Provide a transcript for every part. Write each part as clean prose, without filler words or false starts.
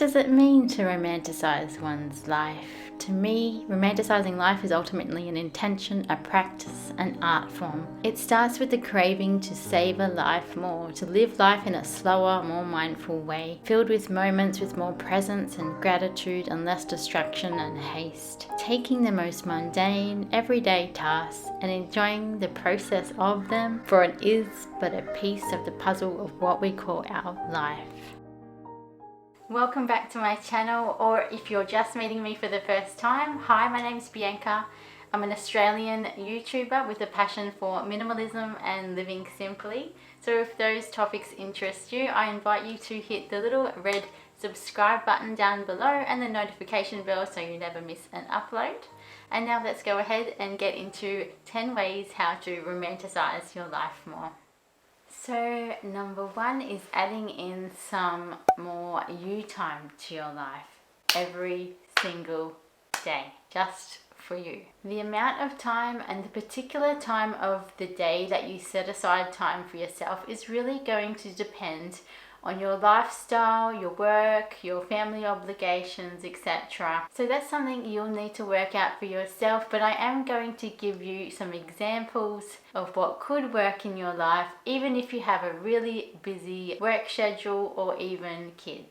does it mean to romanticize one's life? To me, romanticizing life is ultimately an intention, a practice, an art form. It starts with the craving to savor life more, to live life in a slower, more mindful way, filled with moments with more presence and gratitude and less distraction and haste. Taking the most mundane, everyday tasks and enjoying the process of them, for it is but a piece of the puzzle of what we call our life. Welcome back to my channel, or if you're just meeting me for the first time, hi, my name's Bianca. I'm an Australian YouTuber with a passion for minimalism and living simply. So if those topics interest you, I invite you to hit the little red subscribe button down below and the notification bell so you never miss an upload. And now let's go ahead and get into 10 ways how to romanticize your life more. So number one is adding in some more you time to your life every single day, just for you. The amount of time and the particular time of the day that you set aside time for yourself is really going to depend on your lifestyle, your work, your family obligations, etc. So that's something you'll need to work out for yourself, but I am going to give you some examples of what could work in your life, even if you have a really busy work schedule or even kids.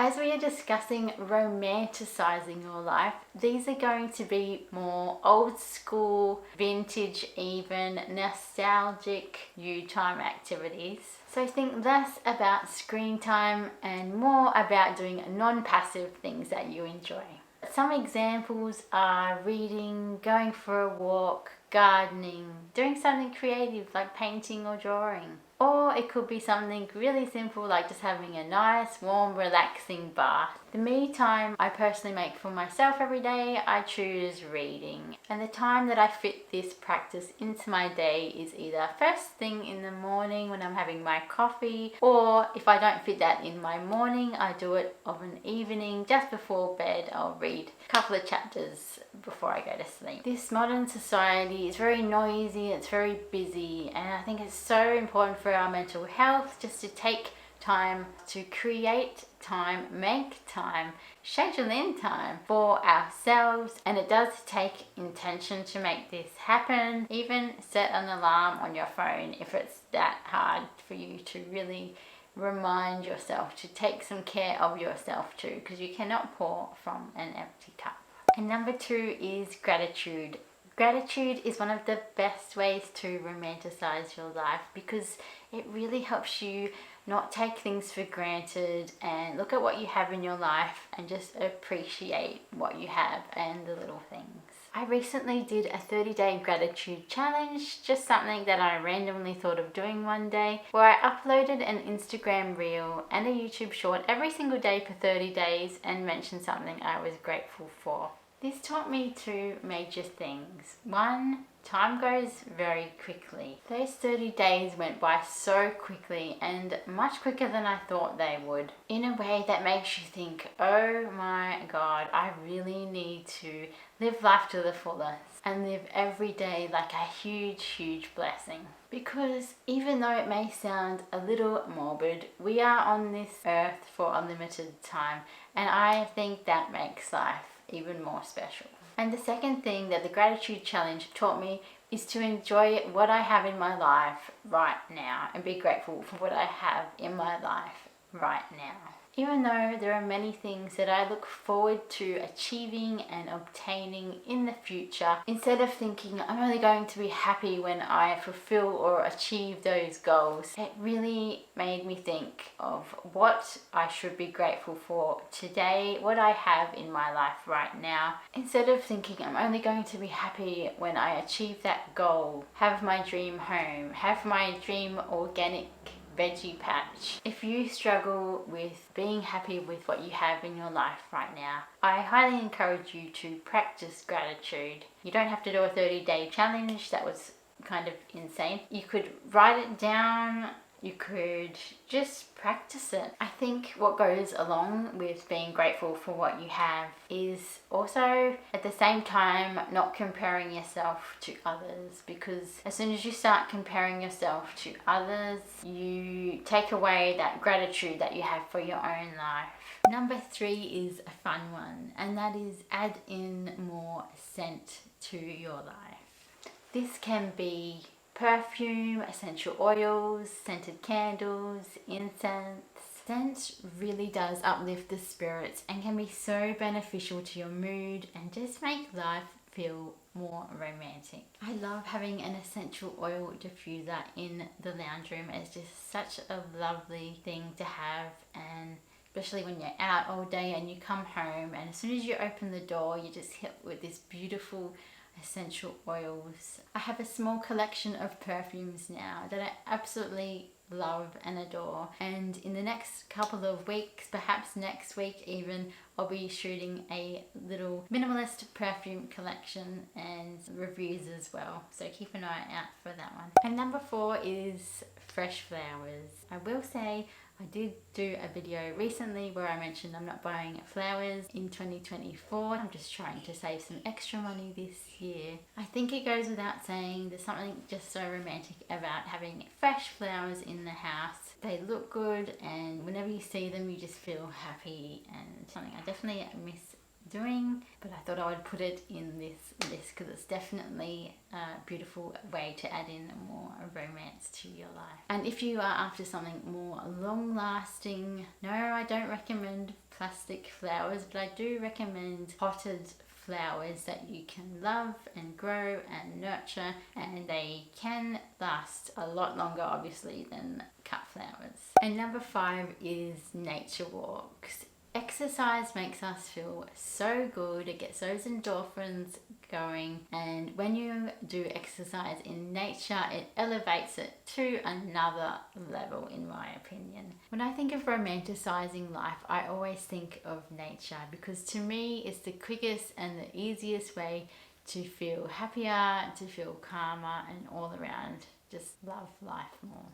As we are discussing romanticizing your life, these are going to be more old school, vintage even, nostalgic you time activities. So think less about screen time and more about doing non-passive things that you enjoy. Some examples are reading, going for a walk, gardening, doing something creative like painting or drawing. Or it could be something really simple like just having a nice, warm, relaxing bath. The me time I personally make for myself every day, I choose reading. And the time that I fit this practice into my day is either first thing in the morning when I'm having my coffee, or if I don't fit that in my morning, I do it of an evening just before bed. I'll read a couple of chapters before I go to sleep. This modern society is very noisy, it's very busy, and I think it's so important for our mental health just to take time to create time, make time, schedule in time for ourselves. And it does take intention to make this happen. Even set an alarm on your phone if it's that hard for you to really remind yourself to take some care of yourself too, because you cannot pour from an empty cup. And number two is gratitude. Gratitude is one of the best ways to romanticize your life because it really helps you not take things for granted and look at what you have in your life and just appreciate what you have and the little things. I recently did a 30-day gratitude challenge, just something that I randomly thought of doing one day, where I uploaded an Instagram reel and a YouTube short every single day for 30 days and mentioned something I was grateful for. This taught me two major things. One, time goes very quickly. Those 30 days went by so quickly and much quicker than I thought they would, in a way that makes you think, oh my God, I really need to live life to the fullest and live every day like a huge, huge blessing. Because even though it may sound a little morbid, we are on this earth for a limited time, and I think that makes life even more special. And the second thing that the gratitude challenge taught me is to enjoy what I have in my life right now and be grateful for what I have in my life right now. Even though there are many things that I look forward to achieving and obtaining in the future, instead of thinking I'm only going to be happy when I fulfill or achieve those goals, it really made me think of what I should be grateful for today, what I have in my life right now. Instead of thinking I'm only going to be happy when I achieve that goal, have my dream home, have my dream organic veggie patch. If you struggle with being happy with what you have in your life right now, I highly encourage you to practice gratitude. You don't have to do a 30-day challenge. That was kind of insane. You could write it down. You could just practice it. I think what goes along with being grateful for what you have is also at the same time not comparing yourself to others, because as soon as you start comparing yourself to others, you take away that gratitude that you have for your own life. Number 3 is a fun one, and that is add in more scent to your life. This can be perfume, essential oils, scented candles, incense. Scent really does uplift the spirits and can be so beneficial to your mood and just make life feel more romantic. I love having an essential oil diffuser in the lounge room. It's just such a lovely thing to have, and especially when you're out all day and you come home and as soon as you open the door you're just hit with this beautiful essential oils. I have a small collection of perfumes now that I absolutely love and adore, and in the next couple of weeks, perhaps next week even, I'll be shooting a little minimalist perfume collection and reviews as well, so keep an eye out for that one. And number 4 is fresh flowers. I will say I did do a video recently where I mentioned I'm not buying flowers in 2024. I'm just trying to save some extra money this year. I think it goes without saying there's something just so romantic about having fresh flowers in the house. They look good and whenever you see them you just feel happy, and something I definitely miss doing, but I thought I would put it in this list because it's definitely a beautiful way to add in more romance to your life. And if you are after something more long lasting, no, I don't recommend plastic flowers, but I do recommend potted flowers that you can love and grow and nurture, and they can last a lot longer obviously than cut flowers. And number 5 is nature walks. Exercise makes us feel so good. It gets those endorphins going, and when you do exercise in nature it elevates it to another level in my opinion. When I think of romanticizing life I always think of nature because to me it's the quickest and the easiest way to feel happier, to feel calmer, and all around just love life more.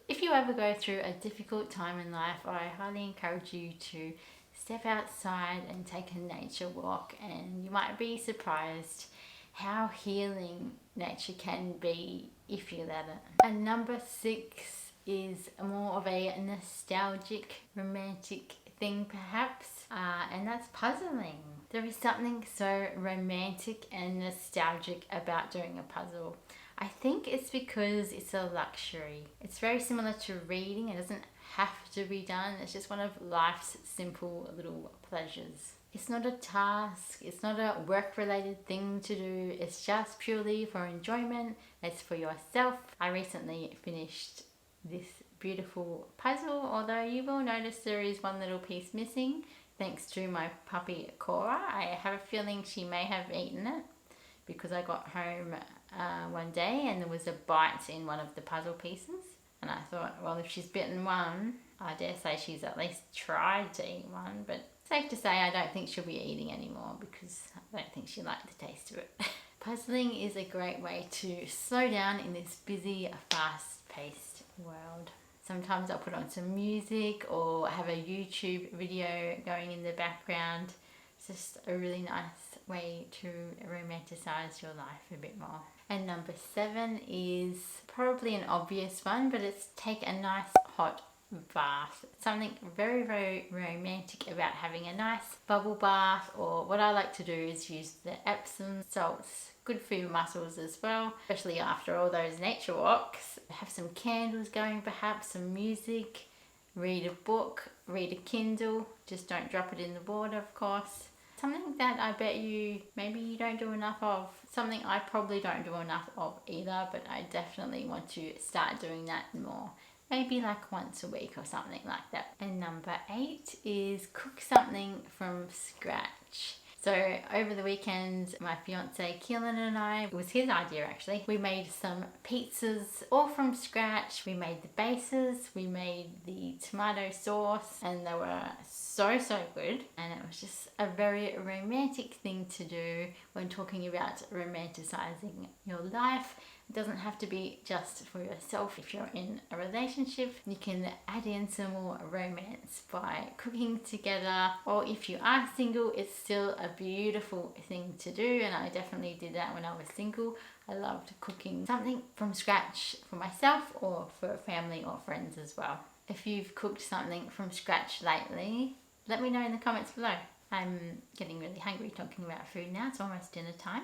If you ever go through a difficult time in life, I highly encourage you to step outside and take a nature walk, and you might be surprised how healing nature can be if you let it. And number 6 is more of a nostalgic, romantic thing perhaps, and that's puzzling. There is something so romantic and nostalgic about doing a puzzle. I think it's because it's a luxury. It's very similar to reading. It doesn't have to be done. It's just one of life's simple little pleasures. It's not a task. It's not a work-related thing to do. It's just purely for enjoyment. It's for yourself. I recently finished this beautiful puzzle, although you will notice there is one little piece missing thanks to my puppy Cora. I have a feeling she may have eaten it because I got home one day and there was a bite in one of the puzzle pieces, and I thought, well, if she's bitten one, I dare say she's at least tried to eat one, but safe to say I don't think she'll be eating anymore because I don't think she liked the taste of it. Puzzling is a great way to slow down in this busy, fast-paced world. Sometimes I'll put on some music or have a YouTube video going in the background. It's just a really nice way to romanticize your life a bit more. And number 7 is probably an obvious one, but it's take a nice hot bath. Something very, very romantic about having a nice bubble bath, or what I like to do is use the Epsom salts. Good for your muscles as well, especially after all those nature walks. Have some candles going, perhaps some music, read a book, read a Kindle, just don't drop it in the water of course. Something that I bet you maybe you don't do enough of, something I probably don't do enough of either, but I definitely want to start doing that more. Maybe like once a week or something like that. And number 8 is cook something from scratch. So over the weekend, my fiance Keelan and I, it was his idea actually, we made some pizzas all from scratch. We made the bases, we made the tomato sauce, and they were so good, and it was just a very romantic thing to do when talking about romanticizing your life. It doesn't have to be just for yourself. If you're in a relationship, you can add in some more romance by cooking together, or if you are single, it's still a beautiful thing to do, and I definitely did that when I was single. I loved cooking something from scratch for myself or for family or friends as well. If you've cooked something from scratch lately, let me know in the comments below. I'm getting really hungry talking about food now. It's almost dinner time.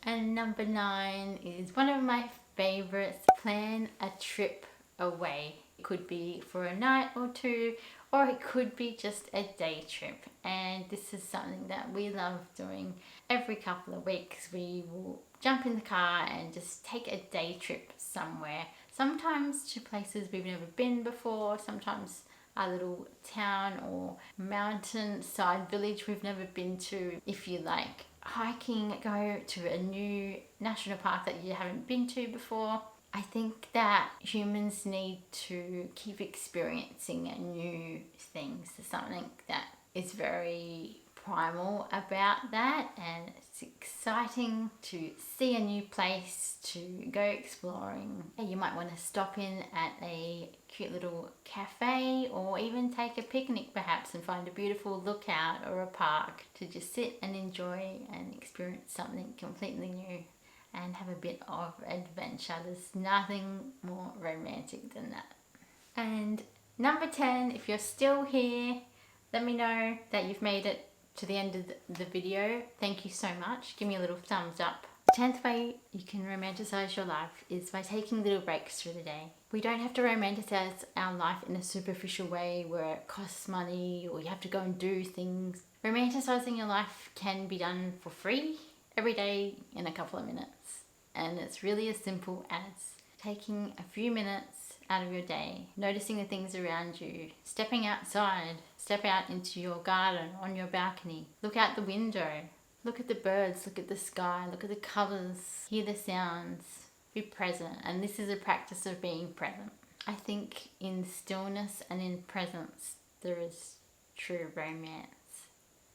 And number 9 is one of my favorites. Plan a trip away. It could be for a night or two, or it could be just a day trip. And this is something that we love doing. Every couple of weeks we will jump in the car and just take a day trip somewhere. Sometimes to places we've never been before, sometimes a little town or mountain side village we've never been to. If you like hiking, go to a new national park that you haven't been to before. I think that humans need to keep experiencing new things. There's something that is very primal about that, and it's exciting to see a new place, to go exploring. You might want to stop in at a cute little cafe, or even take a picnic perhaps and find a beautiful lookout or a park to just sit and enjoy and experience something completely new and have a bit of adventure. There's nothing more romantic than that. And number 10, if you're still here, let me know that you've made it to the end of the video. Thank you so much. Give me a little thumbs up. The 10th way you can romanticize your life is by taking little breaks through the day. We don't have to romanticize our life in a superficial way where it costs money or you have to go and do things. Romanticizing your life can be done for free every day in a couple of minutes. And it's really as simple as taking a few minutes out of your day, noticing the things around you, stepping outside, step out into your garden, on your balcony, look out the window, look at the birds, look at the sky, look at the colours, hear the sounds, be present. And this is a practice of being present. I think in stillness and in presence there is true romance.